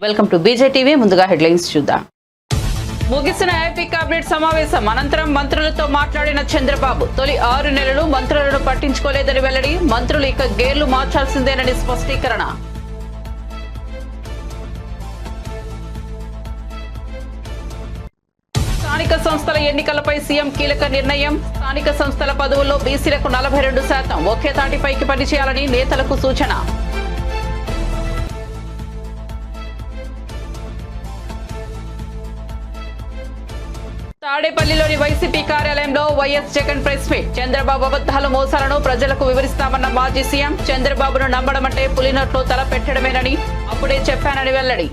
Welcome to బీజేటీవీ. ముందుగా headlines చూద్దాం. ముగిసిన ఏపీ కేబినెట్ సమావేశం అనంతరం మంత్రులతో మాట్లాడిన చంద్రబాబు తొలి 6 నెలలు మంత్రులను పట్టించుకోలేదని వెల్లడి. మంత్రులు ఇక గేర్లు మార్చాల్సిందేనని స్పష్టీకరణ. స్థానిక సంస్థల ఎన్నికలపై సీఎం కీలక నిర్ణయం. స్థానిక సంస్థల పదవుల్లో బీసీలకు 42%, ఒకే తాటిపైకి పనిచేయాలని నేతలకు సూచన. తాడేపల్లిలోని వైసీపీ కార్యాలయంలో వైఎస్ జగన్ ప్రెస్ మీట్. చంద్రబాబు అబద్దాల మోసాలను ప్రజలకు వివరిస్తామన్న మాజీ సీఎం. చంద్రబాబును నమ్మడమంటే పులినోట్లో తల పెట్టడమేనని అప్పుడే చెప్పానని వెల్లడి.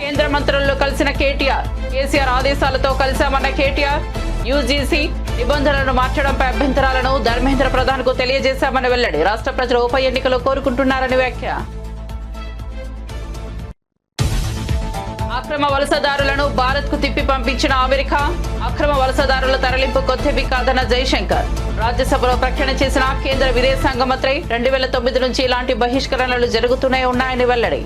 కేంద్ర మంత్రులను కలిసిన కేసీఆర్ ఆదేశాలతో కలిశామన్న కేటీఆర్. యూజీసీ నిబంధనలను మార్చడంపై అభ్యంతరాలను ధర్మేంద్ర ప్రధాన్ కు తెలియజేశామని వెల్లడి. రాష్ట్ర ప్రజలు ఉప ఎన్నికలు కోరుకుంటున్నారని వ్యాఖ్య. అక్రమ వలసదారులను భారత్ కు తిప్పి పంపించిన అమెరికా. అక్రమ వలసదారుల తరలింపు కొత్తవి కాదన్న జైశంకర్. రాజ్యసభలో ప్రకటన చేసిన కేంద్ర విదేశాంగ మంత్రి 2009 నుంచి ఇలాంటి బహిష్కరణలు జరుగుతూనే ఉన్నాయని వెల్లడి.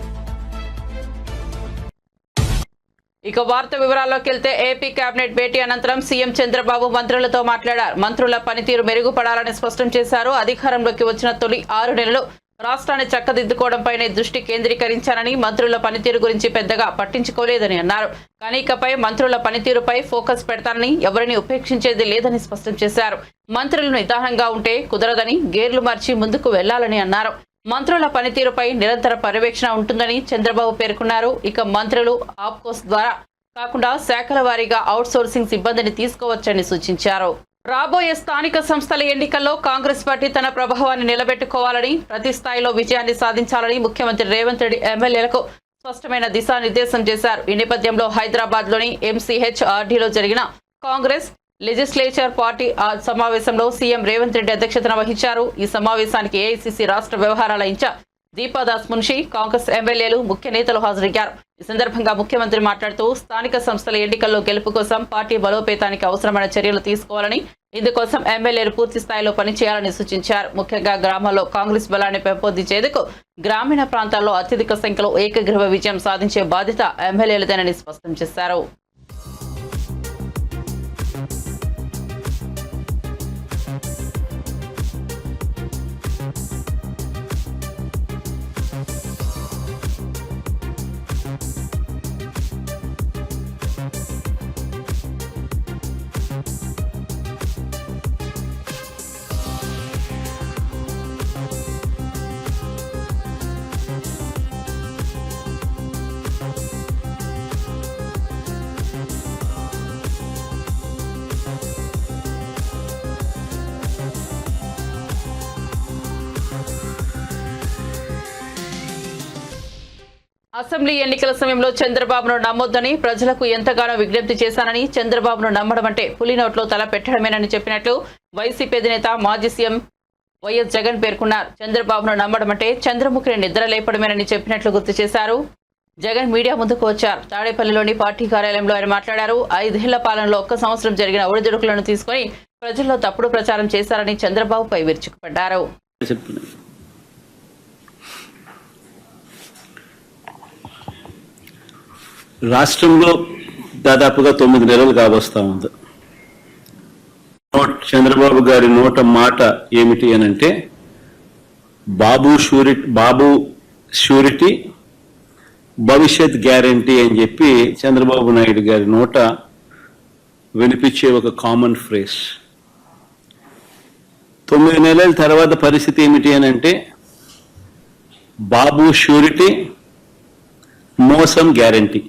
ఇక వార్త వివరాల్లోకి వెళ్తే ఏపీ కేబినెట్ భేటీ అనంతరం సీఎం చంద్రబాబు మంత్రులతో మాట్లాడారు. మంత్రుల పనితీరు మెరుగుపడాలని స్పష్టం చేశారు. అధికారంలోకి వచ్చిన తొలి 6 నెలలు రాష్ట్రాన్ని చక్కదిద్దుకోవడంపైనే దృష్టి కేంద్రీకరించారని, మంత్రుల పనితీరు గురించి పెద్దగా పట్టించుకోలేదని అన్నారు. కానీ ఇకపై మంత్రుల పనితీరుపై ఫోకస్ పెడతానని, ఎవరిని ఉపేక్షించేది లేదని స్పష్టం చేశారు. మంత్రులు నిదానంగా ఉంటే కుదరదని, గేర్లు మార్చి ముందుకు వెళ్లాలని అన్నారు. మంత్రుల పనితీరుపై నిరంతర పర్యవేక్షణ ఉంటుందని చంద్రబాబు పేర్కొన్నారు. ఇక మంత్రులు ఆప్కోస్ ద్వారా కాకుండా శాఖల వారీగా అవుట్ సోర్సింగ్ సిబ్బందిని తీసుకోవచ్చని సూచించారు. రాబోయే స్థానిక సంస్థల ఎన్నికల్లో కాంగ్రెస్ పార్టీ తన ప్రభావాన్ని నిలబెట్టుకోవాలని, ప్రతి స్థాయిలో విజయాన్ని సాధించాలని ముఖ్యమంత్రి రేవంత్ రెడ్డి ఎమ్మెల్యేలకు స్పష్టమైన దిశానిర్దేశం చేశారు. ఈ నేపథ్యంలో హైదరాబాద్ లోని MCHRDలో జరిగిన కాంగ్రెస్ లెజిస్లేచర్ పార్టీ సమావేశంలో సీఎం రేవంత్ రెడ్డి అధ్యక్షతన వహించారు. ఈ సమావేశానికి ఏఐసీసీ రాష్ట్ర వ్యవహారాల ఇన్ఛార్జ్ దీపాదాస్ మున్షి, కాంగ్రెస్ ఎమ్మెల్యేలు, ముఖ్య నేతలు హాజరయ్యారు. ఈ సందర్భంగా ముఖ్యమంత్రి మాట్లాడుతూ స్థానిక సంస్థల ఎన్నికల్లో గెలుపు కోసం పార్టీ బలోపేతానికి అవసరమైన చర్యలు తీసుకోవాలని, ఇందుకోసం ఎమ్మెల్యేలు పూర్తి స్థాయిలో పనిచేయాలని సూచించారు. ముఖ్యంగా గ్రామాల్లో కాంగ్రెస్ బలాన్ని పెంపొందించేందుకు గ్రామీణ ప్రాంతాల్లో అత్యధిక సంఖ్యలో ఏకగ్రీవ విజయం సాధించే బాధ్యత ఎమ్మెల్యేలదేనని స్పష్టం చేశారు. అసెంబ్లీ ఎన్నికల సమయంలో చంద్రబాబును నమ్మొద్దని ప్రజలకు ఎంతగానో విజ్ఞప్తి చేశానని, చంద్రబాబును నమ్మడం అంటే పులినోట్లో తల పెట్టడమేనని చెప్పినట్లు వైసీపీ అధినేత మాజీ సీఎం వైఎస్ జగన్ పేర్కొన్నారు. చంద్రబాబును నమ్మడం అంటే చంద్రముఖిని నిద్ర లేపడమేనని చెప్పినట్లు గుర్తు చేశారు. జగన్ మీడియా ముందుకు వచ్చారు. తాడేపల్లిలోని పార్టీ కార్యాలయంలో ఆయన మాట్లాడారు. 5 ఏళ్ల పాలనలో 1 సంవత్సరం జరిగిన ఒడిదుడుకులను తీసుకుని ప్రజల్లో తప్పుడు ప్రచారం చేశారని చంద్రబాబుపై విరుచుకుపడ్డారు. రాష్ట్రంలో దాదాపుగా 9 నెలలు కావస్తా ఉంది. చంద్రబాబు గారి నోట మాట ఏమిటి అనంటే బాబు షూరిటీ భవిష్యత్ గ్యారంటీ అని చెప్పి చంద్రబాబు నాయుడు గారి నోట వినిపించే ఒక కామన్ ఫ్రేజ్. 9 నెలల తర్వాత పరిస్థితి ఏమిటి అనంటే బాబు షూరిటీ, మోసం గ్యారంటీ.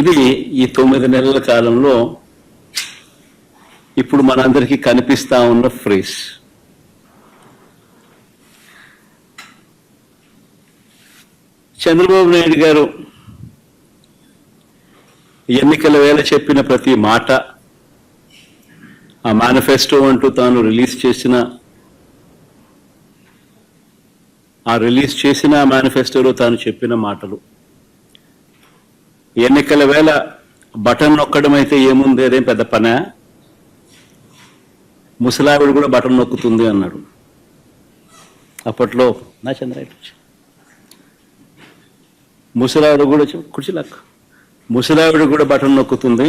ఇది ఈ 9 నెలల కాలంలో ఇప్పుడు మనందరికీ కనిపిస్తా ఉన్న ఫ్రేజ్. చంద్రబాబు నాయుడు గారు ఎన్నికల వేళ చెప్పిన ప్రతి మాట, ఆ మేనిఫెస్టో అంటూ తాను రిలీజ్ చేసిన మేనిఫెస్టోలో తాను చెప్పిన మాటలు, ఎన్నికల వేళ బటన్ నొక్కడం అయితే ఏముంది, అదేం పెద్ద పనా, ముసలావిడ కూడా బటన్ నొక్కుతుంది అన్నాడు. అప్పట్లో నా చంద్రాయుడు ముసలావిడ కూడా కుర్చీలాక్ ముసలావిడ కూడా బటన్ నొక్కుతుంది,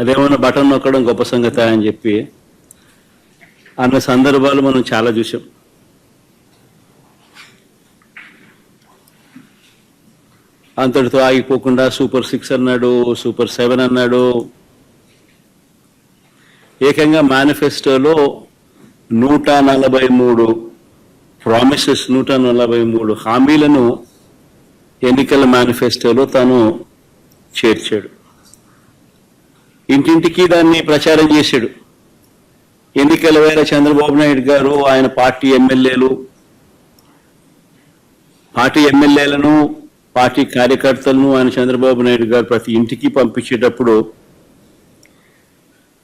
అదేమన్నా బటన్ నొక్కడం గొప్ప సంగతి అని చెప్పి అన్న సందర్భాలు మనం చాలా చూసాం. అంతటితో ఆగిపోకుండా సూపర్ 6 అన్నాడు, సూపర్ 7 అన్నాడు. ఏకంగా మేనిఫెస్టోలో 143 ప్రామిసెస్, 143 హామీలను ఎన్నికల మేనిఫెస్టోలో తాను చేర్చాడు. ఇంటింటికి దాన్ని ప్రచారం చేశాడు. ఎన్నికల వేళ చంద్రబాబు నాయుడు గారు ఆయన పార్టీ ఎమ్మెల్యేలను పార్టీ కార్యకర్తలను ఆయన చంద్రబాబు నాయుడు గారు ప్రతి ఇంటికి పంపించేటప్పుడు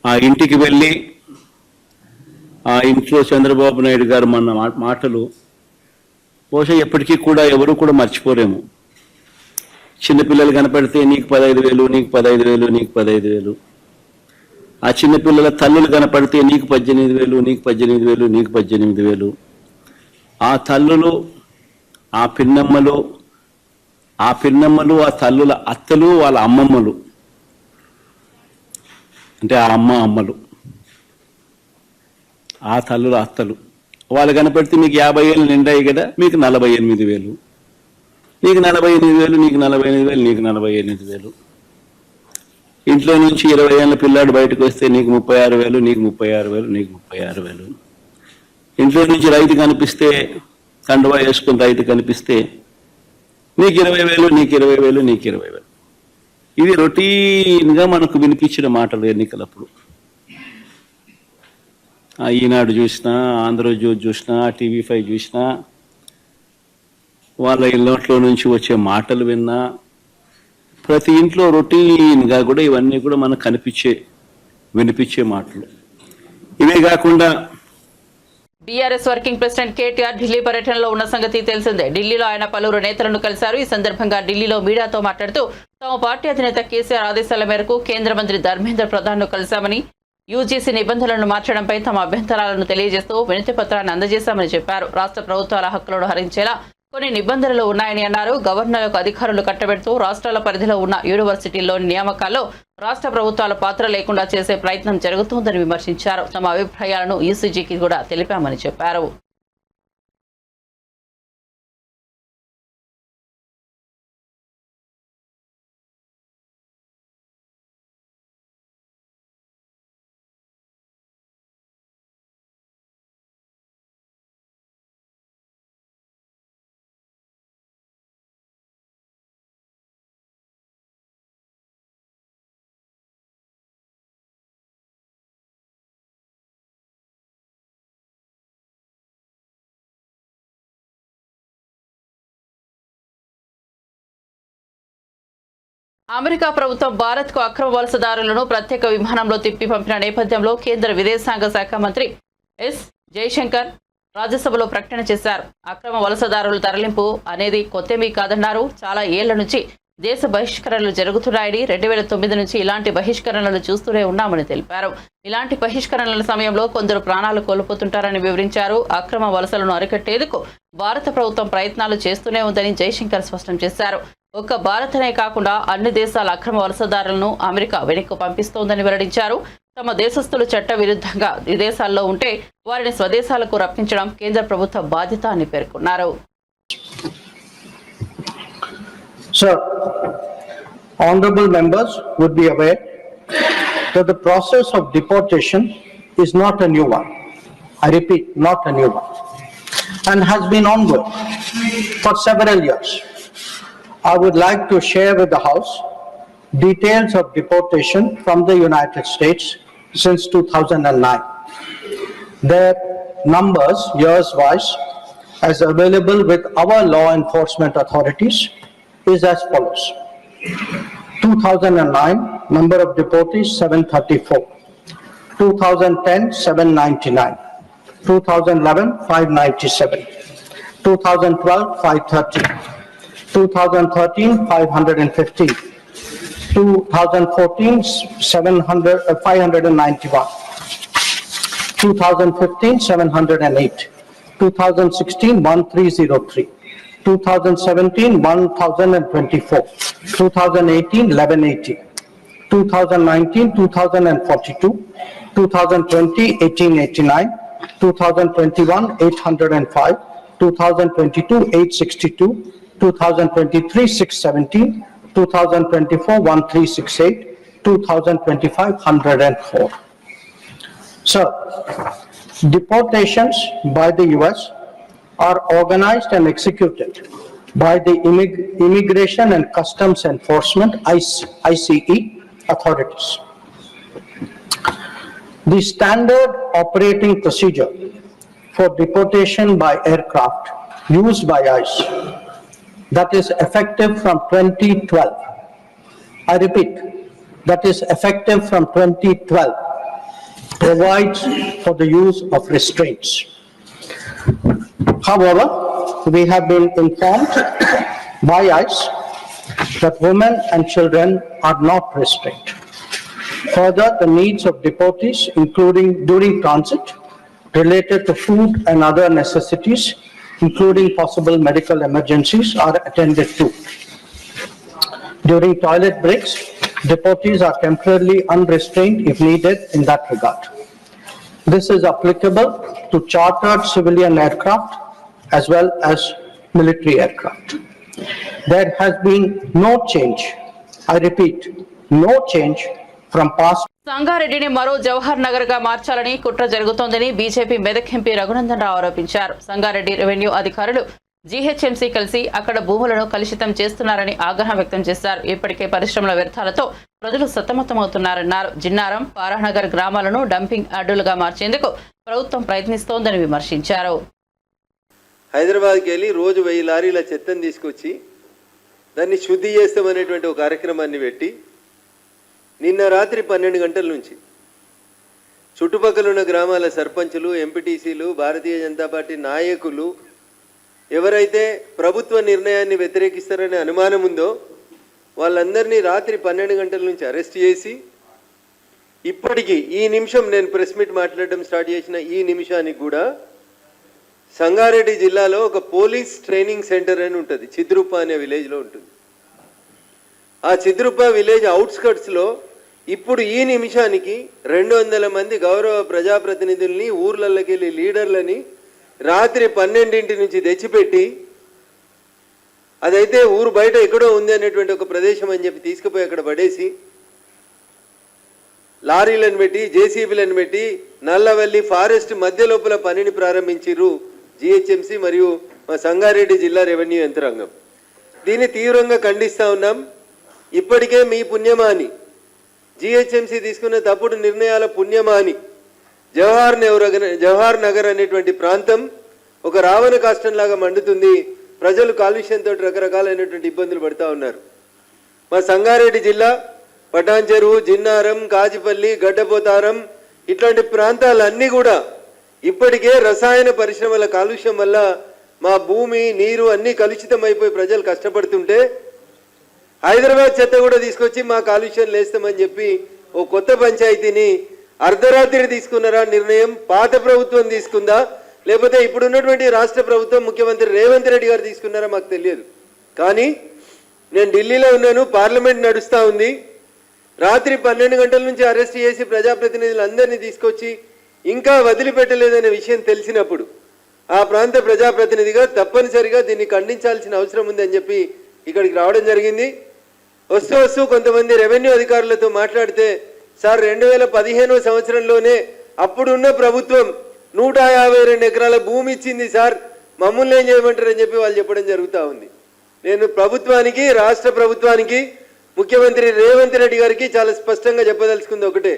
ఆ ఇంటికి వెళ్ళి ఆ ఇంట్లో చంద్రబాబు నాయుడు గారు మన మాటలు బహుశా ఎప్పటికీ కూడా ఎవరు కూడా మర్చిపోరేము. చిన్నపిల్లలు కనపడితే నీకు 15,000, నీకు 15,000, నీకు 15,000. ఆ చిన్నపిల్లల తల్లులు కనపడితే నీకు 18,000, నీకు 18,000, నీకు 18,000. ఆ తల్లులు, ఆ పిన్నమ్మలు, ఆ తల్లుల అత్తలు, వాళ్ళ అమ్మమ్మలు, అంటే ఆ అమ్మలు, ఆ తల్లుల అత్తలు, వాళ్ళు కనపడితే మీకు 50 ఏళ్ళు నిండాయి కదా, మీకు 48,000, నీకు 48,000, నీకు 48,000, నీకు 48,000. ఇంట్లో నుంచి 20 ఏళ్ళ పిల్లాడు బయటకు వస్తే నీకు 36,000, నీకు 36,000, నీకు 36,000. ఇంట్లో నుంచి రైతు కనిపిస్తే, కండువా వేసుకుని రైతు కనిపిస్తే నీకు 20,000, నీకు 20,000, నీకు 20,000. ఇది రొటీన్గా మనకు వినిపించిన మాటలు ఎన్నికలప్పుడు. ఈనాడు చూసినా, ఆంధ్రజ్యోతి చూసినా, TV5 చూసినా, వాళ్ళ ఇళ్ళట్లో నుంచి వచ్చే మాటలు విన్నా, ప్రతి ఇంట్లో రొటీన్గా కూడా ఇవన్నీ కూడా మనకు వినిపించే మాటలు. ఇవే కాకుండా BRS working president KTR Delhi పర్యటనలో ఉన్న సంగతి తెలిసిందే. ఢిల్లీలో ఆయన పలువురు నేతలను కలిశారు. ఈ సందర్భంగా ఢిల్లీలో మీడియాతో మాట్లాడుతూ తమ పార్టీ అధినేత కేసీఆర్ ఆదేశాల మేరకు కేంద్ర మంత్రి ధర్మేంద్ర ప్రధాన్ ను కలిశామని, యూజీసీ నిబంధనలను మార్చడంపై తమ అభ్యంతరాలను తెలియజేస్తూ వినతి పత్రాన్ని అందజేశామని చెప్పారు. రాష్ట్ర ప్రభుత్వాల హక్కులను హరించేలా కొన్ని నిబంధనలు ఉన్నాయని అన్నారు. గవర్నర్లకు అధికారులు కట్టబెడుతూ రాష్ట్రాల పరిధిలో ఉన్న యూనివర్సిటీల్లోని నియామకాల్లో రాష్ట్ర ప్రభుత్వాల పాత్ర లేకుండా చేసే ప్రయత్నం జరుగుతోందని విమర్శించారు. తమ అభిప్రాయాలను ఈసీజీకి కూడా తెలిపామని చెప్పారు. అమెరికా ప్రభుత్వం భారత్కు అక్రమ వలసదారులను ప్రత్యేక విమానంలో తిప్పి పంపిన నేపథ్యంలో కేంద్ర విదేశాంగ శాఖ మంత్రి ఎస్ జయశంకర్ రాజ్యసభలో ప్రకటన చేశారు. అక్రమ వలసదారుల తరలింపు అనేది కొత్తేమీ కాదన్నారు. చాలా ఏళ్ల నుంచి దేశ బహిష్కరణలు జరుగుతున్నాయని, 2009 నుంచి ఇలాంటి బహిష్కరణలు చూస్తూనే ఉన్నామని తెలిపారు. ఇలాంటి బహిష్కరణల సమయంలో కొందరు ప్రాణాలు కోల్పోతుంటారని వివరించారు. అక్రమ వలసలను అరికట్టేందుకు భారత ప్రభుత్వం ప్రయత్నాలు చేస్తూనే ఉందని జయశంకర్ స్పష్టం చేశారు. ఒక్క భారతనే కాకుండా అన్ని దేశాల అక్రమ వలసదారులను అమెరికా వెనక్కు పంపిస్తోందని వెల్లడించారు. తమ దేశస్థులు చట్ట విరుద్ధంగా విదేశాల్లో ఉంటే వారిని స్వదేశాలకు రప్పించడం కేంద్ర ప్రభుత్వ బాధ్యత అని పేర్కొన్నారు. Sir, honorable members would be aware that the process of deportation is not a new one. I repeat, not a new one, and has been ongoing for several years. I would like to share with the House details of deportation from the United States since 2009. Their numbers, years-wise, as available with our law enforcement authorities, is as follows. 2009, number of deportees 734. 2010, 799. 2011, 597. 2012, 530. 2013, 515. 2014, 591. 2015, 708. 2016, 1303. 2017, 1024. 2018, 1180. 2019, 2042. 2020, 1889. 2021, 805. 2022, 862. 2023, 617. 2024, 1368. 2025, 104. So, deportations by the US are organized and executed by the Immigration and Customs Enforcement ICE authorities. The standard operating procedure for deportation by aircraft used by ICE, that is effective from 2012. I repeat, that is effective from 2012, provides for the use of restraints. However, we have been informed by ICE that women and children are not restrained. Further, the needs of deportees, including during transit, related to food and other necessities, including possible medical emergencies, are attended to. During toilet breaks, deportees are temporarily unrestrained if needed in that regard. This is applicable to chartered civilian aircraft as well as military aircraft. There has been no change, I repeat, no change from past. సంగారెడ్డిని మరో జవహర్ నగర్ గా మార్చాలని కుట్ర జరుగుతోందని BJP Medak MP Raghunandan Rao ఆరోపించారు. Sangareddy revenue అధికారులు GHMC కలిసి అక్కడ భూములను కలుషితం చేస్తున్నారని ఆగ్రహం వ్యక్తం చేశారు. ఇప్పటికే పరిశ్రమల వ్యర్థాలతో ప్రజలు సతమతమవుతున్నారన్నారు. జిన్నారం, పారానగర్ గ్రామాలను డంపింగ్ యార్డులుగా మార్చేందుకు ప్రభుత్వం ప్రయత్నిస్తోందని విమర్శించారు. హైదరాబాద్కి వెళ్ళి రోజు 1000 లారీల చెత్తను తీసుకొచ్చి దాన్ని శుద్ధి చేస్తామనేటువంటి ఒక కార్యక్రమాన్ని పెట్టి నిన్న రాత్రి 12 గంటల నుంచి చుట్టుపక్కల ఉన్న గ్రామాల సర్పంచులు, ఎంపీటీసీలు, భారతీయ జనతా పార్టీ నాయకులు ఎవరైతే ప్రభుత్వ నిర్ణయాన్ని వ్యతిరేకిస్తారనే అనుమానం ఉందో వాళ్ళందరినీ రాత్రి 12 గంటల నుంచి అరెస్ట్ చేసి ఇప్పటికీ ఈ నిమిషం నేను ప్రెస్ మీట్ మాట్లాడడం స్టార్ట్ చేసిన ఈ నిమిషానికి కూడా సంగారెడ్డి జిల్లాలో ఒక పోలీస్ ట్రైనింగ్ సెంటర్ అని ఉంటుంది, చిద్రూప అనే విలేజ్లో ఉంటుంది. ఆ చిద్రూప విలేజ్ అవుట్స్కట్స్లో ఇప్పుడు ఈ నిమిషానికి 200 మంది గౌరవ ప్రజాప్రతినిధుల్ని, ఊర్లలోకి వెళ్ళి లీడర్లని రాత్రి 12 నుంచి తెచ్చిపెట్టి అదైతే ఊరు బయట ఎక్కడో ఉంది అనేటువంటి ఒక ప్రదేశం అని చెప్పి తీసుకుపోయి అక్కడ పడేసి లారీలను పెట్టి, జేసీబీలను పెట్టి నల్లవల్లి ఫారెస్ట్ మధ్య లోపల పనిని ప్రారంభించిర్రు జిహెచ్ఎంసీ మరియు మా సంగారెడ్డి జిల్లా రెవెన్యూ యంత్రాంగం. దీన్ని తీవ్రంగా ఖండిస్తూ ఉన్నాం. ఇప్పటికే మీ పుణ్యమాని, జిహెచ్ఎంసీ తీసుకున్న తప్పుడు నిర్ణయాల పుణ్యమాని జవహర్ నగర్ అనేటువంటి ప్రాంతం ఒక రావణ కాష్టంలాగా మండుతుంది. ప్రజలు కాలుష్యంతో రకరకాలైనటువంటి ఇబ్బందులు పడుతూ ఉన్నారు. మా సంగారెడ్డి జిల్లా పటాన్ చెరువు, జిన్నారం, కాజిపల్లి, గడ్డపోతారం ఇట్లాంటి ప్రాంతాలన్నీ కూడా ఇప్పటికే రసాయన పరిశ్రమల కాలుష్యం వల్ల మా భూమి, నీరు అన్నీ కలుషితం అయిపోయి ప్రజలు కష్టపడుతుంటే హైదరాబాద్ చెత్త కూడా తీసుకొచ్చి మా కాలుష్యం లేస్తామని చెప్పి ఓ కొత్త పంచాయతీని అర్ధరాత్రి తీసుకున్నారా నిర్ణయం? పాత ప్రభుత్వం తీసుకుందా లేకపోతే ఇప్పుడున్నటువంటి రాష్ట్ర ప్రభుత్వం ముఖ్యమంత్రి రేవంత్ రెడ్డి గారు తీసుకున్నారా మాకు తెలియదు. కానీ నేను ఢిల్లీలో ఉన్నాను, పార్లమెంట్ నడుస్తూ ఉంది. రాత్రి 12 గంటల నుంచి అరెస్ట్ చేసి ప్రజాప్రతినిధులందరినీ తీసుకొచ్చి ఇంకా వదిలిపెట్టలేదనే విషయం తెలిసినప్పుడు ఆ ప్రాంత ప్రజాప్రతినిధిగా తప్పనిసరిగా దీన్ని ఖండించాల్సిన అవసరం ఉందని చెప్పి ఇక్కడికి రావడం జరిగింది. వస్తూ కొంతమంది రెవెన్యూ అధికారులతో మాట్లాడితే, సార్ 2015 సంవత్సరంలోనే అప్పుడున్న ప్రభుత్వం 152 ఎకరాల భూమి ఇచ్చింది సార్, మమ్మల్ని ఏం చేయమంటారని చెప్పి వాళ్ళు చెప్పడం జరుగుతూ ఉంది. నేను ప్రభుత్వానికి, రాష్ట్ర ప్రభుత్వానికి, ముఖ్యమంత్రి రేవంత్ రెడ్డి గారికి చాలా స్పష్టంగా చెప్పదలుచుకుంది ఒకటే,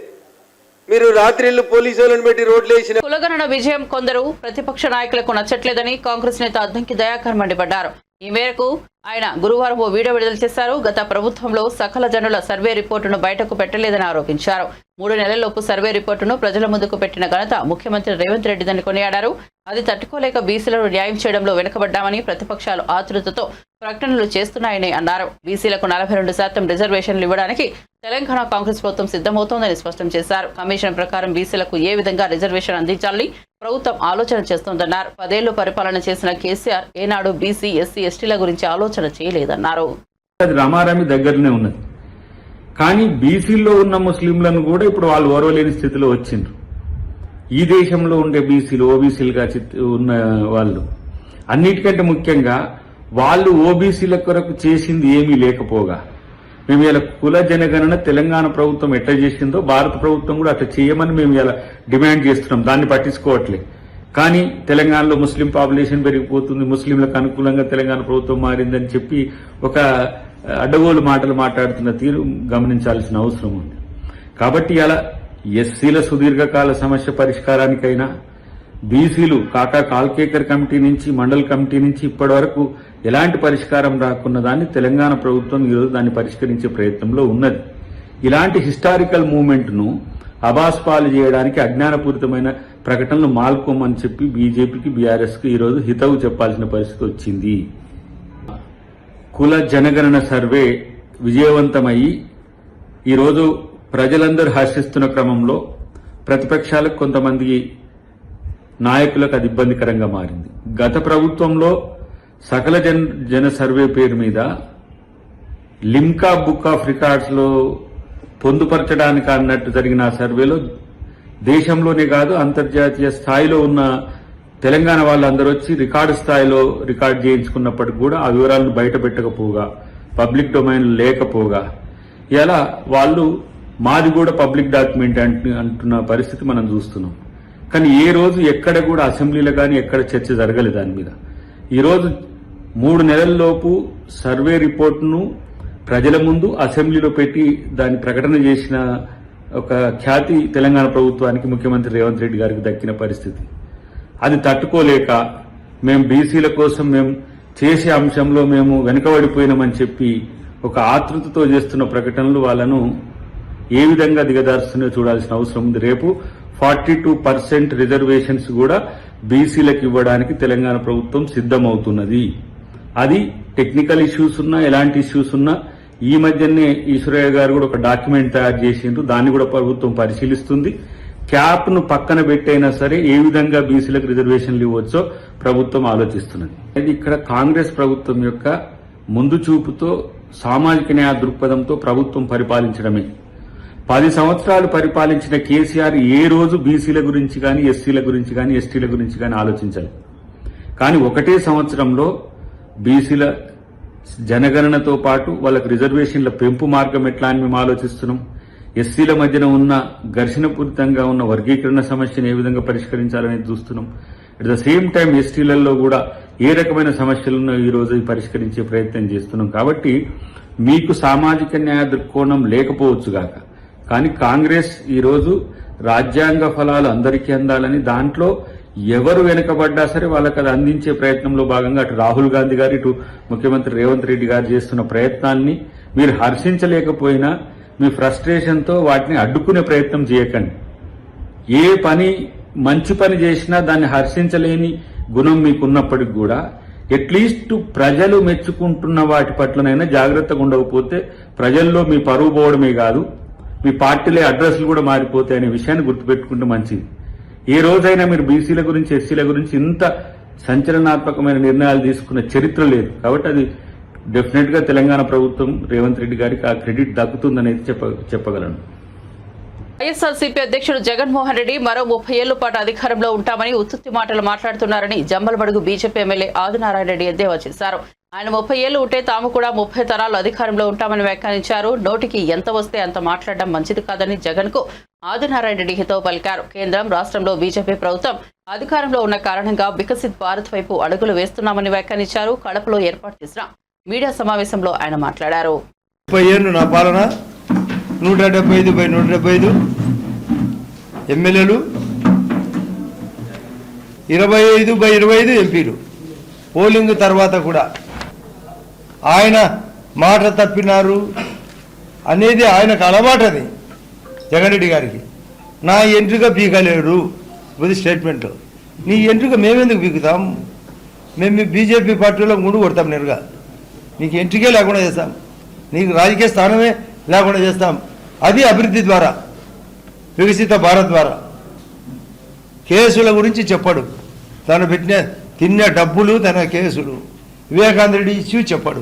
మీరు రాత్రిళ్ళు పోలీసు వాళ్ళని పెట్టి రోడ్లు వేసిన కులగణన విజయం కొందరు ప్రతిపక్ష నాయకులకు నచ్చట్లేదని కాంగ్రెస్ నేత అద్దంకి దయాకర్ మండిపడ్డారు. ఈ మేరకు ఆయన గురువారం ఓ వీడియో విడుదల చేశారు. గత ప్రభుత్వంలో సకల జనుల సర్వే రిపోర్టును బయటకు పెట్టలేదని ఆరోపించారు. 3 నెలల్లోపు సర్వే రిపోర్టును ప్రజల ముందుకు పెట్టిన ఘనత ముఖ్యమంత్రి రేవంత్ రెడ్డిదని కొనియాడారు. అది తట్టుకోలేక బీసీలను న్యాయం చేయడంలో వెనుకబడ్డామని ప్రతిపక్షాలు ఆతృతతో ప్రకటనలు చేస్తున్నాయని అన్నారు. బీసీలకు 42% రిజర్వేషన్లు ఇవ్వడానికి తెలంగాణ కాంగ్రెస్ ప్రభుత్వం సిద్ధమవుతోందని స్పష్టం చేశారు. కమిషన్ ప్రకారం బీసీలకు ఏ విధంగా రిజర్వేషన్ అందించాలని ప్రభుత్వం ఆలోచన చేస్తోందన్నారు. 10 ఏళ్లు పరిపాలన చేసిన కేసీఆర్ ఏనాడు బీసీ, ఎస్సీ, ఎస్టీల గురించి ఆలోచన చేయలేదన్నారు. అది రామారామి దగ్గరనే ఉన్నది. కానీ బీసీల్లో ఉన్న ముస్లింలను కూడా ఇప్పుడు వాళ్ళు ఓర్వలేని స్థితిలో వచ్చిండ్రు. ఈ దేశంలో ఉండే బీసీలు ఓబీసీలుగా ఉన్న వాళ్ళు అన్నిటికంటే ముఖ్యంగా వాళ్ళు ఓబీసీల కొరకు చేసింది ఏమీ లేకపోగా మేము ఇలా కుల జనగణన తెలంగాణ ప్రభుత్వం ఎట్లా చేసిందో భారత ప్రభుత్వం కూడా అట్లా చేయమని మేము ఇలా డిమాండ్ చేస్తున్నాం. దాన్ని పట్టించుకోవట్లే. కానీ తెలంగాణలో ముస్లిం పాపులేషన్ పెరిగిపోతుంది, ముస్లింలకు అనుకూలంగా తెలంగాణ ప్రభుత్వం మారిందని చెప్పి ఒక అడ్డగోలు మాటలు మాట్లాడుతున్న తీరు గమనించాల్సిన అవసరం ఉంది. కాబట్టి ఇలా ఎస్సీల సుదీర్ఘకాల సమస్య పరిష్కారానికైనా బీసీలు కాకా కాల్కేకర్ కమిటీ నుంచి మండల్ కమిటీ నుంచి ఇప్పటి వరకు ఎలాంటి పరిష్కారం రాకున్న దాన్ని తెలంగాణ ప్రభుత్వం ఈరోజు దాన్ని పరిష్కరించే ప్రయత్నంలో ఉన్నది. ఇలాంటి హిస్టారికల్ మూవ్మెంట్ ను అబాస్పాలు చేయడానికి అజ్ఞానపూరితమైన ప్రకటనలు మాల్కోమని చెప్పి బీజేపీకి, బీఆర్ఎస్ కు ఈరోజు హితవు చెప్పాల్సిన పరిస్థితి వచ్చింది. కుల జనగణన సర్వే విజయవంతమయ్యి ఈరోజు ప్రజలందరూ హర్షిస్తున్న క్రమంలో ప్రతిపక్షాలకు కొంతమంది నాయకులకు అది ఇబ్బందికరంగా మారింది. గత ప్రభుత్వంలో సకల జన సర్వే పేరు మీద లిమ్కా బుక్ ఆఫ్ రికార్డ్స్ లో పొందుపరచడానికి అన్నట్టు జరిగిన ఆ సర్వేలో దేశంలోనే కాదు అంతర్జాతీయ స్థాయిలో ఉన్న తెలంగాణ వాళ్ళందరూ వచ్చి రికార్డు స్థాయిలో రికార్డు చేయించుకున్నప్పటికీ కూడా ఆ వివరాలను బయట పెట్టకపోగా, పబ్లిక్ డొమైన్ లేకపోగా ఇలా వాళ్ళు మాది కూడా పబ్లిక్ డాక్యుమెంట్ అంటున్న పరిస్థితి మనం చూస్తున్నాం. కానీ ఏ రోజు ఎక్కడ కూడా అసెంబ్లీలో కానీ ఎక్కడ చర్చ జరగలేదు దాని మీద. ఈరోజు 3 నెలల్లోపు సర్వే రిపోర్టును ప్రజల ముందు అసెంబ్లీలో పెట్టి దాన్ని ప్రకటన చేసిన ఒక ఖ్యాతి తెలంగాణ ప్రభుత్వానికి, ముఖ్యమంత్రి రేవంత్ రెడ్డి గారికి దక్కిన పరిస్థితి. అది తట్టుకోలేక మేము బీసీల కోసం మేము చేసే అంశంలో మేము వెనుకబడిపోయినామని చెప్పి ఒక ఆతృతతో చేస్తున్న ప్రకటనలు వాళ్ళను ఏ విధంగా దిగదారుస్తున్నాయో చూడాల్సిన అవసరం ఉంది. రేపు 42% రిజర్వేషన్స్ కూడా బీసీలకు ఇవ్వడానికి తెలంగాణ ప్రభుత్వం సిద్ధమవుతున్నది. అది టెక్నికల్ ఇష్యూస్ ఉన్నా, ఎలాంటి ఇష్యూస్ ఉన్నా ఈ మధ్యనే ఈశ్వరయ్య గారు కూడా ఒక డాక్యుమెంట్ తయారు చేసిండ్రు. దాన్ని కూడా ప్రభుత్వం పరిశీలిస్తుంది. క్యాప్ ను పక్కన పెట్టైనా సరే ఏ విధంగా బీసీలకు రిజర్వేషన్లు ఇవ్వచ్చో ప్రభుత్వం ఆలోచిస్తున్నది. ఇది ఇక్కడ కాంగ్రెస్ ప్రభుత్వం యొక్క ముందు చూపుతో, సామాజిక న్యాయ దృక్పథంతో ప్రభుత్వం పరిపాలించడమే. 10 సంవత్సరాలు పరిపాలించిన కేసీఆర్ ఏ రోజు బీసీల గురించి కానీ, ఎస్సీల గురించి కానీ, ఎస్టీల గురించి కానీ ఆలోచించాలి. కానీ ఒకటే సంవత్సరంలో బీసీల జనగణనతో పాటు వాళ్ళకి రిజర్వేషన్ల పెంపు మార్గం ఎట్లా అని మేము ఆలోచిస్తున్నాం. ఎస్సీల మధ్యన ఉన్న ఘర్షణపూరితంగా ఉన్న వర్గీకరణ సమస్యను ఏ విధంగా పరిష్కరించాలనేది చూస్తున్నాం. అట్ ద సేమ్ టైం ఎస్టీలలో కూడా ఏ రకమైన సమస్యలను ఈ రోజు పరిష్కరించే ప్రయత్నం చేస్తున్నాం. కాబట్టి మీకు సామాజిక న్యాయ దృక్కోణం లేకపోవచ్చుగాక, కానీ కాంగ్రెస్ ఈరోజు రాజ్యాంగ ఫలాలు అందరికీ అందాలని, దాంట్లో ఎవరు వెనుకబడ్డా సరే వాళ్ళకి అది అందించే ప్రయత్నంలో భాగంగా అటు రాహుల్ గాంధీ గారు, ఇటు ముఖ్యమంత్రి రేవంత్ రెడ్డి గారు చేస్తున్న ప్రయత్నాన్ని మీరు హర్షించలేకపోయినా మీ ఫ్రస్ట్రేషన్తో వాటిని అడ్డుకునే ప్రయత్నం చేయకండి. ఏ పని మంచి పని చేసినా దాన్ని హర్షించలేని గుణం మీకున్నప్పటికి కూడా అట్లీస్ట్ ప్రజలు మెచ్చుకుంటున్న వాటి పట్లనైనా జాగ్రత్తగా ఉండకపోతే ప్రజల్లో మీ పరువు పోవడమే కాదు, మీ పార్టీలే అడ్రస్లు కూడా మారిపోతాయి అనే విషయాన్ని గుర్తుపెట్టుకుంటే మంచిది. ఏ రోజైనా మీరు బీసీల గురించి, ఎస్సీల గురించి ఇంత సంచలనాత్మకమైన నిర్ణయాలు తీసుకున్న చరిత్ర లేదు. కాబట్టి అది డెఫినెట్ గా తెలంగాణ ప్రభుత్వం, రేవంత్ రెడ్డి గారికి ఆ క్రెడిట్ దక్కుతుందనేది చెప్పగలను. వైఎస్ఆర్సీపీ అధ్యక్షుడు జగన్మోహన్ రెడ్డి మరో 30 ఏళ్ల పాటు అధికారంలో ఉంటామని ఉత్తుత్తి మాటలు మాట్లాడుతున్నారని జమ్మలమడుగు బీజేపీ ఎమ్మెల్యే ఆదినారాయణ రెడ్డి ఎద్దేవా చేశారు. ఆయన 30 ఏళ్లు ఉంటే తాము కూడా 30 తరాలు అధికారంలో ఉంటామని వ్యాఖ్యానించారు. నోటికి ఎంత వస్తే అంత మాట్లాడడం మంచిది కాదని జగన్ కు ఆదినారాయణ రెడ్డి హితవు పలికారు. కేంద్రం, రాష్ట్రంలో బీజేపీ ప్రభుత్వం అధికారంలో ఉన్న కారణంగా వికసిత్ భారత్ వైపు అడుగులు వేస్తున్నామని వ్యాఖ్యానించారు. కడపలో ఏర్పాటు చేసిన మీడియా సమావేశంలో ఆయన మాట్లాడారు. 30 ఏళ్ళు నా పాలన, 175/175 ఎమ్మెల్యేలు, 25/25 ఎంపీలు. పోలింగ్ తర్వాత కూడా ఆయన మాట తప్పినారు అనేది ఆయనకు అలవాటది. జగన్ రెడ్డి గారికి నా ఎంట్రీగా పీకలేరు ఇది స్టేట్మెంట్. నీ ఎంట్రుక మేమెందుకు పీకుతాం? మేము మీ బీజేపీ పార్టీలో ముందు కొడతాం నేరుగా. నీకు ఎంట్రికే లేకుండా చేస్తాం, నీకు రాజకీయ స్థానమే లేకుండా చేస్తాం. అది అభివృద్ధి ద్వారా, వికసిత భారత్ ద్వారా. కేసుల గురించి చెప్పడు, తను తిన్న డబ్బులు తన కేసులు. వివేకానంద రెడ్డి ఇష్యూ చెప్పడు.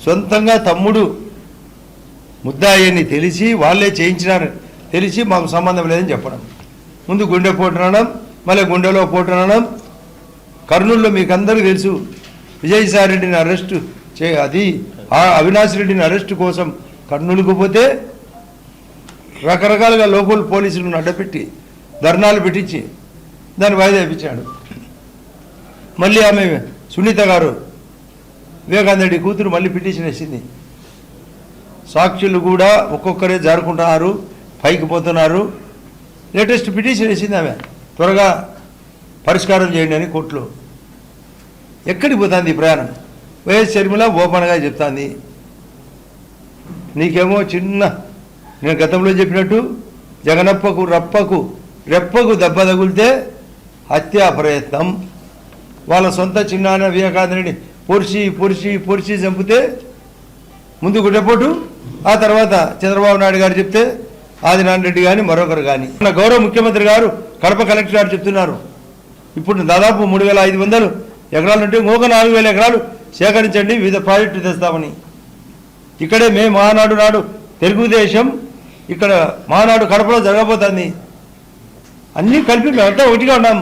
సొంతంగా తమ్ముడు ముద్దాయని తెలిసి వాళ్ళే చేయించినారని తెలిసి మాకు సంబంధం లేదని చెప్పడం. ముందు గుండె పోటునడం, మళ్ళీ గుండెలో పోటునడం. కర్నూలులో మీకు అందరికీ తెలుసు, విజయసాయి రెడ్డిని అరెస్టు అది అవినాష్ రెడ్డిని అరెస్టు కోసం కర్నూలుకు పోతే రకరకాలుగా లోకల్ పోలీసులను అడ్డపెట్టి ధర్నాలు పెట్టించి దాన్ని వాయిదా ఇప్పించాడు. మళ్ళీ ఆమె సునీత గారు వివేకానంద రెడ్డి కూతురు మళ్ళీ పిటిషన్ వేసింది. సాక్షులు కూడా ఒక్కొక్కరే జారుకుంటున్నారు, పైకి పోతున్నారు. లేటెస్ట్ పిటిషన్ వేసింది ఆమె, త్వరగా పరిష్కారం చేయండి అని కోర్టులో. ఎక్కడికి పోతుంది ఈ ప్రయాణం? వైఎస్ షర్మిల ఓపెన్గా చెప్తాంది. నీకేమో చిన్న, నేను గతంలో చెప్పినట్టు జగనప్పకు రెప్పకు దెబ్బ తగిలితే హత్యా ప్రయత్నం. వాళ్ళ సొంత చిన్నాన్న వివేకానందని పొడిచి చంపితే ముందు గుడ్డపోటు, ఆ తర్వాత చంద్రబాబు నాయుడు గారు చెప్తే ఆదినారాయణ రెడ్డి కానీ మరొకరు కానీ. మన గౌరవ ముఖ్యమంత్రి గారు కడప కలెక్టర్ గారు చెప్తున్నారు, ఇప్పుడు దాదాపు 3,500 ఎకరాలు ఉంటే ఇంకొక 4,000 ఎకరాలు సేకరించండి, వివిధ ప్రాజెక్టులు తెస్తామని. ఇక్కడే మేము మహానాడు నాడు తెలుగుదేశం ఇక్కడ మహానాడు కడపలో జరగబోతుంది. అన్నీ కలిపి మేమంతా ఒకటిగా ఉన్నాం,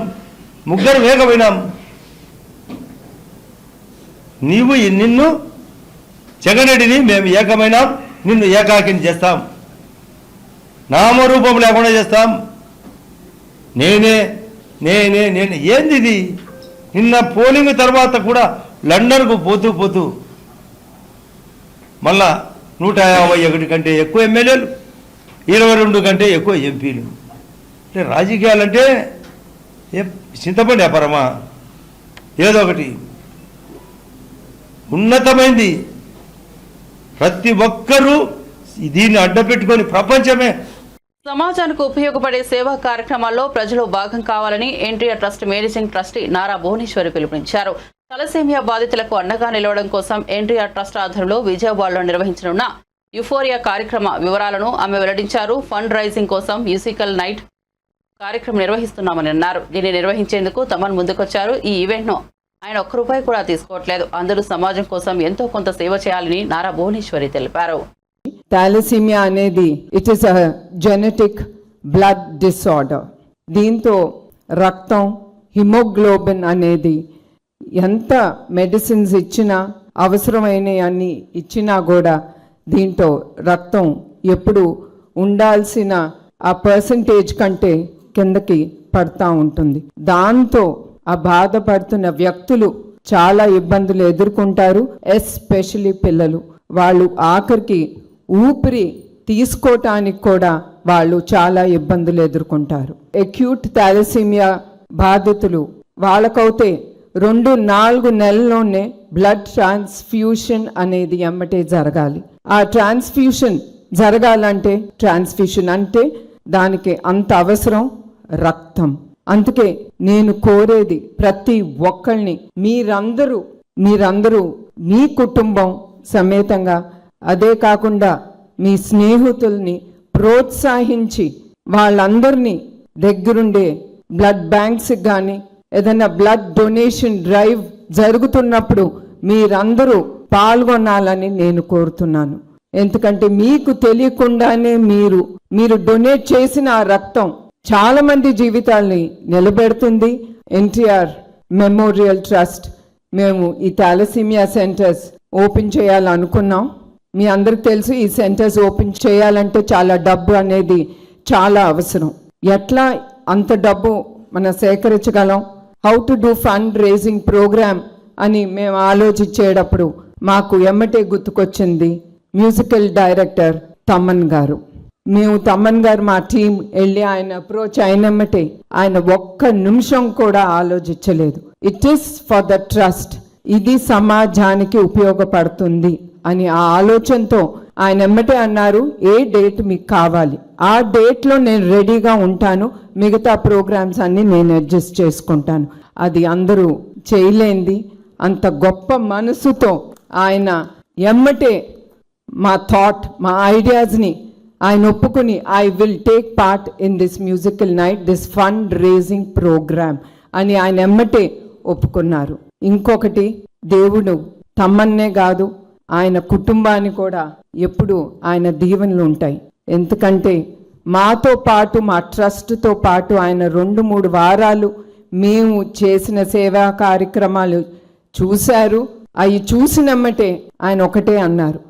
ముగ్గురు ఏకమైనాం. నిన్ను జగన్రెడ్డిని మేము ఏకమైనాం, నిన్ను ఏకాకిని చేస్తాం, నామరూపం లేకుండా చేస్తాం. నేనే ఏంది ఇది? నిన్న పోలింగ్ తర్వాత కూడా లండన్కు పోతూ మళ్ళా 151 కంటే ఎక్కువ ఎమ్మెల్యేలు, 22 కంటే ఎక్కువ ఎంపీలు. అంటే రాజకీయాలంటే చింతపండి వ్యాపారమా? ఏదో ఒకటి ఉన్నతమైంది. ప్రతి ఒక్కరూ దీన్ని అడ్డపెట్టుకొని ప్రపంచమే. సమాజానికి ఉపయోగపడే సేవా కార్యక్రమాల్లో ప్రజలు భాగం కావాలని NTR trust managing trustee Nara Bhuvaneswari పిలుపునిచ్చారు. తలసేమియా బాధితులకు అండగా నిలవడం కోసం ఎన్టీఆర్ ట్రస్ట్ ఆధ్వర్యంలో విజయవాడలో నిర్వహించనున్న యుఫోరియా కార్యక్రమ వివరాలను ఆమె వెల్లడించారు. ఫండ్ రైజింగ్ కోసం మ్యూజికల్ నైట్ కార్యక్రమం నిర్వహిస్తున్నామని అన్నారు. దీన్ని నిర్వహించేందుకు తమన్ ముందుకొచ్చారు. ఈ ఈవెంట్ను ఆయన ₹1 కూడా తీసుకోవట్లేదు. అందరూ సమాజం కోసం ఎంతో కొంత సేవ చేయాలని నారా భువనేశ్వరి తెలిపారు. థాలసీమియా అనేది it is a genetic blood disorder. దీంతో రక్తం, హిమోగ్లోబిన్ అనేది ఎంత మెడిసిన్స్ ఇచ్చినా, అవసరమైన అన్ని ఇచ్చినా కూడా దీంతో రక్తం ఎప్పుడు ఉండాల్సిన ఆ పర్సంటేజ్ కంటే కిందకి పడతా ఉంటుంది. దాంతో ఆ బాధపడుతున్న వ్యక్తులు చాలా ఇబ్బందులు ఎదుర్కొంటారు. ఎస్పెషలీ పిల్లలు. వాళ్ళు ఆఖరికి ఊపిరి తీసుకోవటానికి కూడా వాళ్ళు చాలా ఇబ్బందులు ఎదుర్కొంటారు. అక్యూట్ థాలసీమియా బాధితులు వాళ్ళకైతే 2-4 నెలల్లోనే బ్లడ్ ట్రాన్స్ఫ్యూషన్ అనేది ఎమ్మటే జరగాలి. ఆ ట్రాన్స్ఫ్యూషన్ జరగాలంటే అంటే దానికి అంత అవసరం రక్తం. అందుకే నేను కోరేది ప్రతి ఒక్కళ్ళని, మీరందరూ మీ కుటుంబం సమేతంగా, అదే కాకుండా మీ స్నేహితుల్ని ప్రోత్సహించి వాళ్ళందరినీ దగ్గరుండే బ్లడ్ బ్యాంక్స్ కానీ ఏదైనా బ్లడ్ డొనేషన్ డ్రైవ్ జరుగుతున్నప్పుడు మీరందరూ పాల్గొనాలని నేను కోరుతున్నాను. ఎందుకంటే మీకు తెలియకుండానే మీరు డొనేట్ చేసిన ఆ రక్తం చాలా మంది జీవితాల్ని నిలబెడుతుంది. ఎన్టీఆర్ మెమోరియల్ ట్రస్ట్ మేము ఈ థాలసీమియా సెంటర్స్ ఓపెన్ చేయాలనుకున్నాం. మీ అందరికి తెలుసు, ఈ సెంటర్స్ ఓపెన్ చేయాలంటే చాలా డబ్బు అనేది చాలా అవసరం. ఎట్లా అంత డబ్బు మనం సేకరించగలం? How to do fund raising programme అని మేము ఆలోచించేటప్పుడు మాకు ఎమ్మటే గుర్తుకొచ్చింది మ్యూజికల్ డైరెక్టర్ తమన్ గారు. మేము తమన్ గారు మా టీం వెళ్ళి ఆయన అప్రోచ్ అయినమ్మటే ఆయన ఒక్క నిమిషం కూడా ఆలోచించలేదు. It is for the trust, ఇది సమాజానికి ఉపయోగపడుతుంది అని ఆ ఆలోచనతో ఆయన ఎమ్మటే అన్నారు, ఏ డేట్ మీకు కావాలి ఆ డేట్లో నేను రెడీగా ఉంటాను, మిగతా ప్రోగ్రామ్స్ అన్నీ నేను అడ్జస్ట్ చేసుకుంటాను. అది అందరూ చేయలేంది. అంత గొప్ప మనసుతో ఆయన ఎమ్మటే మా థాట్, మా ఐడియాస్ని ఆయన ఒప్పుకుని I will take part in this musical night, this fund raising programme అని ఆయన ఎమ్మటే ఒప్పుకున్నారు. ఇంకొకటి, దేవుడు తమ్మన్నే కాదు ఆయన కుటుంబాన్ని కూడా ఎప్పుడు ఆయన దీవెనలు ఉంటాయి. ఎందుకంటే మాతో పాటు, మా ట్రస్ట్తో పాటు ఆయన 2-3 వారాలు మేము చేసిన సేవా కార్యక్రమాలు చూశారు. అవి చూసినమ్మటే ఆయన ఒకటే అన్నారు,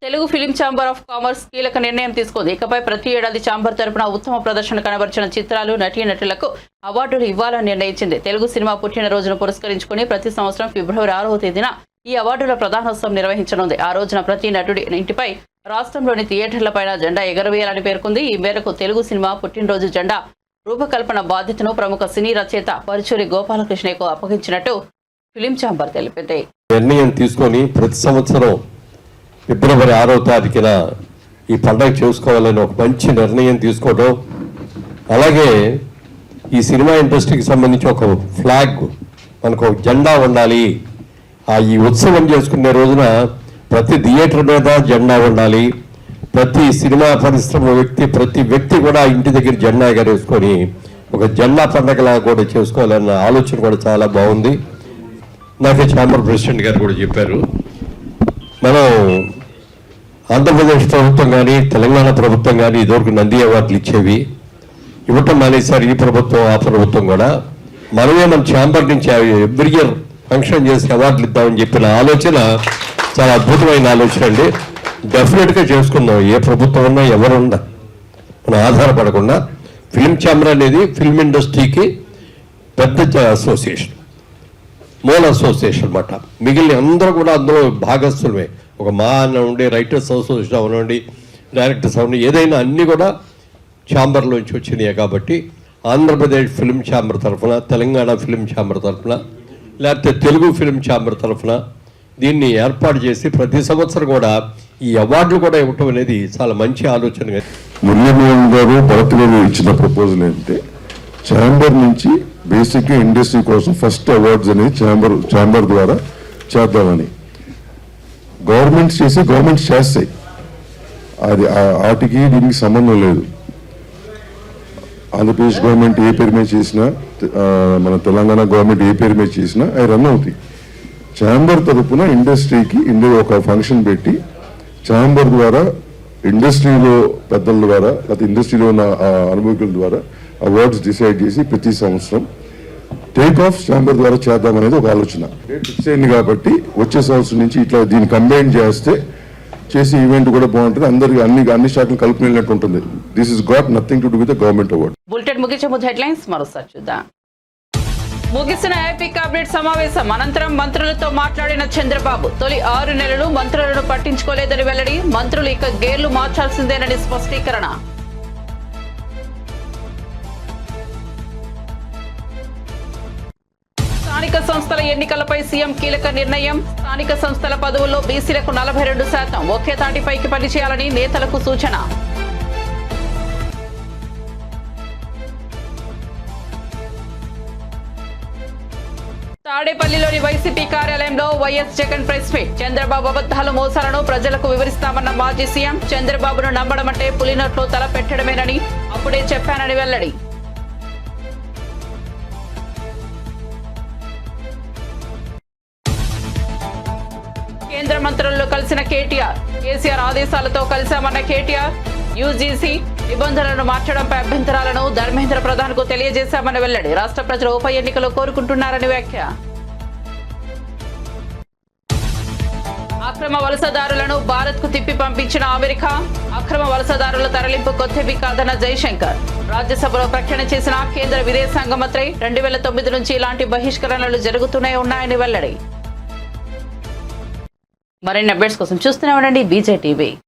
Telugu film chamber of commerce కీలక నిర్ణయం తీసుకుంది. ఇకపై ప్రతి ఏడాది ఛాంబర్ తరపున ఉత్తమ ప్రదర్శన కనబరిచిన చిత్రాలు, నటీనటులకు అవార్డులు ఇవ్వాలని నిర్ణయించింది. తెలుగు సినిమా పుట్టినరోజును పురస్కరించుకుని ప్రతి సంవత్సరం ఫిబ్రవరి 6వ తేదీన ఈ అవార్డుల ప్రదానోత్సవం నిర్వహించనుంది. ఆ రోజున ప్రతి నటుడి ఇంటిపై రాష్ట్రంలోని థియేటర్లపైన జెండా ఎగరవేయాలని పేర్కొంది. ఈ మేరకు తెలుగు సినిమా పుట్టినరోజు జెండా రూపకల్పన బాధ్యతను ప్రముఖ సినీ రచయిత పరుచూరి గోపాలకృష్ణయ్యకు అప్పగించినట్టు ఫిలిం ఛాంబర్ తెలిపింది. నిర్ణయం తీసుకొని ప్రతి సంవత్సరం ఫిబ్రవరి 6వ తారీఖున ఈ పండుగ చేసుకోవాలని ఒక మంచి నిర్ణయం తీసుకోవడం, అలాగే ఈ సినిమా ఇండస్ట్రీకి సంబంధించి ఒక ఫ్లాగ్, మనకు ఒక జెండా ఉండాలి. ఈ ఉత్సవం చేసుకునే రోజున ప్రతి థియేటర్ మీద జెండా ఉండాలి. ప్రతి సినిమా పరిశ్రమ ప్రతి వ్యక్తి కూడా ఇంటి దగ్గర జెండా ఎగరేసుకొని ఒక జెండా పండగలా కూడా చేసుకోవాలన్న ఆలోచన కూడా చాలా బాగుంది. నాకే ఛాంబర్ ప్రెసిడెంట్ గారు కూడా చెప్పారు, మనం ఆంధ్రప్రదేశ్ ప్రభుత్వం కానీ తెలంగాణ ప్రభుత్వం కానీ ఇదివరకు నంది అవార్డులు ఇచ్చేవి, ఇవ్వటం మానేశారు. ఈ ప్రభుత్వం ఆ ప్రభుత్వం కూడా మనమే మన ఛాంబర్ నుంచి ఎవ్రీ ఇయర్ ఫంక్షన్ చేసి అవార్డులు ఇద్దామని చెప్పిన ఆలోచన చాలా అద్భుతమైన ఆలోచన అండి. డెఫినెట్గా చేసుకుందాం. ఏ ప్రభుత్వం ఉన్నా ఎవరున్నా మనం ఆధారపడకుండా. ఫిలిం ఛాంబర్ అనేది ఫిల్మ్ ఇండస్ట్రీకి పెద్ద అసోసియేషన్, మూల అసోసియేషన్ అన్నమాట. మిగిలిన అందరూ కూడా అందులో భాగస్థులమే. ఒక మా ఉండే రైటర్స్ అసోసియేషన్ అవనండి, డైరెక్టర్స్ అవనండి, ఏదైనా అన్నీ కూడా ఛాంబర్లోంచి వచ్చినాయి. కాబట్టి ఆంధ్రప్రదేశ్ ఫిలిం ఛాంబర్ తరఫున, తెలంగాణ ఫిలిం ఛాంబర్ తరఫున, లేకపోతే తెలుగు ఫిలిం ఛాంబర్ తరఫున దీన్ని ఏర్పాటు చేసి ప్రతి సంవత్సరం కూడా ఈ అవార్డులు కూడా ఇవ్వటం అనేది చాలా మంచి ఆలోచన. మురళీమోహన్ గారు, భరత్ గారు ఇచ్చిన ప్రపోజల్ ఏంటంటే ఛాంబర్ నుంచి బేసిక్గా ఇండస్ట్రీ కోసం ఫస్ట్ అవార్డ్స్ అనేది ఛాంబర్ ద్వారా చేద్దామని. గవర్నమెంట్స్ చేస్తాయి, అది వాటికి దీనికి సంబంధం లేదు. ఆంధ్రప్రదేశ్ గవర్నమెంట్ ఏ పేరు మీద చేసినా, మన తెలంగాణ గవర్నమెంట్ ఏ పేరు మీద చేసినా అవి రన్ అవుతాయి. ఛాంబర్ తరఫున ఇండస్ట్రీకి ఒక ఫంక్షన్ పెట్టి ఛాంబర్ ద్వారా ఇండస్ట్రీలో పెద్దల ద్వారా లేకపోతే ఇండస్ట్రీలో ఉన్న అనుభవకుల ద్వారా అవార్డ్స్ డిసైడ్ చేసి ప్రతి సంవత్సరం టేక్ ఆఫ్ ఛాంబర్ ద్వారా చేద్దామనేది ఒక ఆలోచన. ఫిక్స్ అయింది కాబట్టి వచ్చే సంవత్సరం నుంచి ఇట్లా దీన్ని కంబైన్ చేసి ఈవెంట్ కూడా బాగుంటుంది. అందరికి అన్ని శాఖలు కలిపి వెళ్ళినట్టు ఉంటుంది. This is got nothing to do with the government award. Bulletin ముగించే ముందు హెడ్లైన్స్ మరోసారి చూద్దాం. ముగిసిన ఏపీ కేబినెట్ సమావేశం అనంతరం మంత్రులతో మాట్లాడిన చంద్రబాబు, తొలి 6 నెలలు మంత్రులను పట్టించుకోలేదని వెల్లడి. మంత్రులు ఇక గేర్లు మార్చాల్సిందేనని స్పష్టీకరణ. స్థానిక సంస్థల ఎన్నికలపై సీఎం కీలక నిర్ణయం. స్థానిక సంస్థల పదవుల్లో బీసీలకు 42%, ఒకే తాటిపైకి పనిచేయాలని నేతలకు సూచన. తాడేపల్లిలోని వైసీపీ కార్యాలయంలో వైఎస్ జగన్ ప్రెస్ మీట్. చంద్రబాబు అబద్ధాలు, మోసాలను ప్రజలకు వివరిస్తామన్న మాజీ సీఎం. చంద్రబాబును నమ్మడం అంటే పులినోట్లో తల పెట్టడమేనని అప్పుడే చెప్పానని వెల్లడి. కేంద్ర మంత్రులను కలిసిన కేసీఆర్ ఆదేశాలతో కలిశామన్న కేటీఆర్. యూజీసీ నిబంధనలను మార్చడంపై అభ్యంతరాలను ధర్మేంద్ర ప్రధాన్ కు తెలియజేశామని వెల్లడి. రాష్ట్ర ప్రజలు ఉప ఎన్నికలు కోరుకుంటున్నారని వ్యాఖ్య. అక్రమ వలసదారులను భారత్ కు తిప్పి పంపించిన అమెరికా. అక్రమ వలసదారుల తరలింపు కొత్తవి కాదన్న జైశంకర్. రాజ్యసభలో ప్రకటన చేసిన కేంద్ర విదేశాంగ మంత్రి. 2009 నుంచి ఇలాంటి బహిష్కరణలు జరుగుతూనే ఉన్నాయని వెల్లడి. మరిన్ని అప్డేట్స్ కోసం చూస్తూనే ఉండండి BJ TV.